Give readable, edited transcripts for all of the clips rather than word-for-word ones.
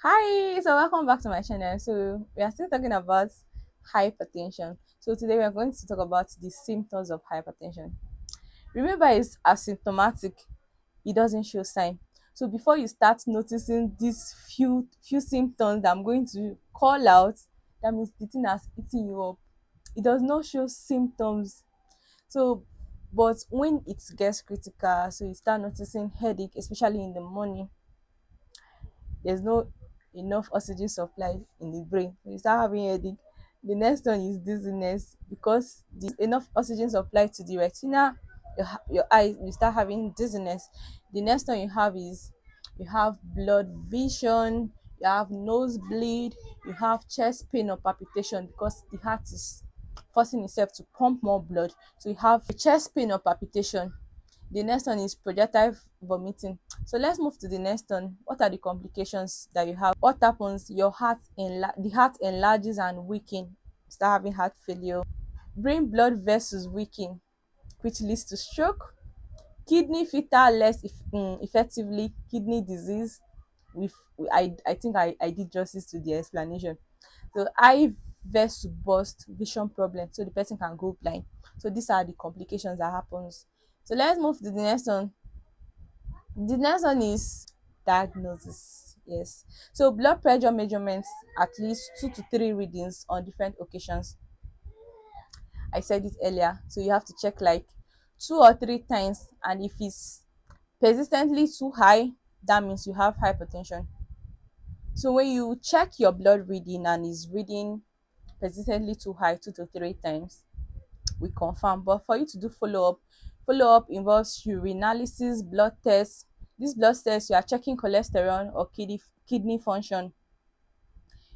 Hi, so welcome back to my channel. So we are still talking about hypertension. So today we are going to talk about the symptoms of hypertension. Remember, it's asymptomatic; it doesn't show sign. So before you start noticing these few symptoms that I'm going to call out, that means the thing has eaten you up. It does not show symptoms. So, but when it gets critical, so you start noticing headache, especially in the morning. There's no enough oxygen supply in the brain. You start having headache. The next one is dizziness because the enough oxygen supply to the retina, your eyes, you start having dizziness. The next one you have is you have blood vision, you have nosebleed, you have chest pain or palpitation because the heart is forcing itself to pump more blood. So you have chest pain or palpitation. The next one is projectile vomiting. So let's move to the next one. What are the complications that you have? What happens? The heart enlarges and weaken. Start having heart failure. Brain blood vessels weaken, which leads to stroke. Kidney filter less effectively. Kidney disease. With I think I did justice to the explanation. So eye vessel burst, vision problem. So the person can go blind. So these are the complications that happens. So let's move to the next one. The next one is diagnosis. Yes. So blood pressure measurements at least 2 to 3 readings on different occasions. I said it earlier. So you have to check like 2 or 3 times, and if it's persistently too high, that means you have hypertension. So when you check your blood reading and is reading persistently too high 2 to 3 times, we confirm. But for you to do follow up involves urinalysis, blood tests. This blood test, you are checking cholesterol or kidney function.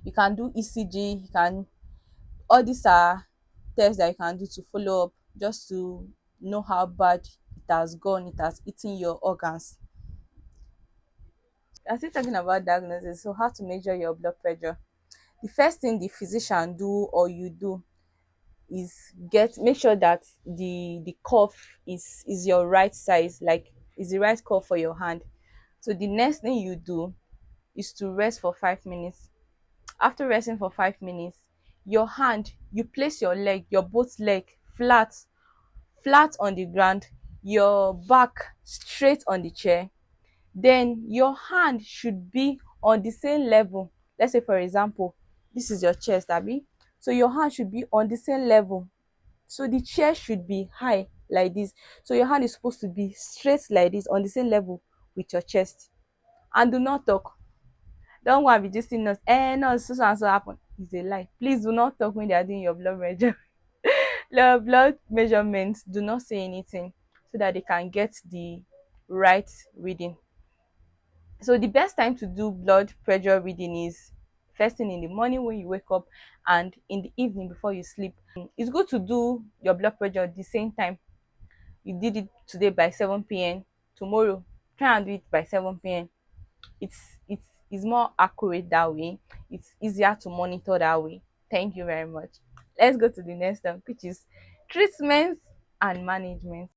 You can do ECG. You can All these are tests that you can do to follow up, just to know how bad it has gone, it has eaten your organs. I'm still talking about diagnosis. So how to measure your blood pressure? The first thing the physician do or you do is make sure that the cuff is your right size, like is the right cuff for your hand. So the next thing you do is to rest for 5 minutes. After resting for 5 minutes, your hand, you place your both leg flat on the ground, your back straight on the chair. Then your hand should be on the same level. Let's say for example, this is your chest, abi. So your hand should be on the same level. So the chair should be high like this. So your hand is supposed to be straight like this on the same level with your chest. And do not talk. Don't go and be gisting us. No, so and so happen. It's a lie. Please do not talk when they are doing your blood measure. The blood measurements. Do not say anything so that they can get the right reading. So the best time to do blood pressure reading is first thing in the morning when you wake up and in the evening before you sleep. It's good to do your blood pressure at the same time. You did it today by 7 p.m. Tomorrow, try and do it by 7 p.m. It's more accurate that way. It's easier to monitor that way. Thank you very much. Let's go to the next one, which is treatments and management.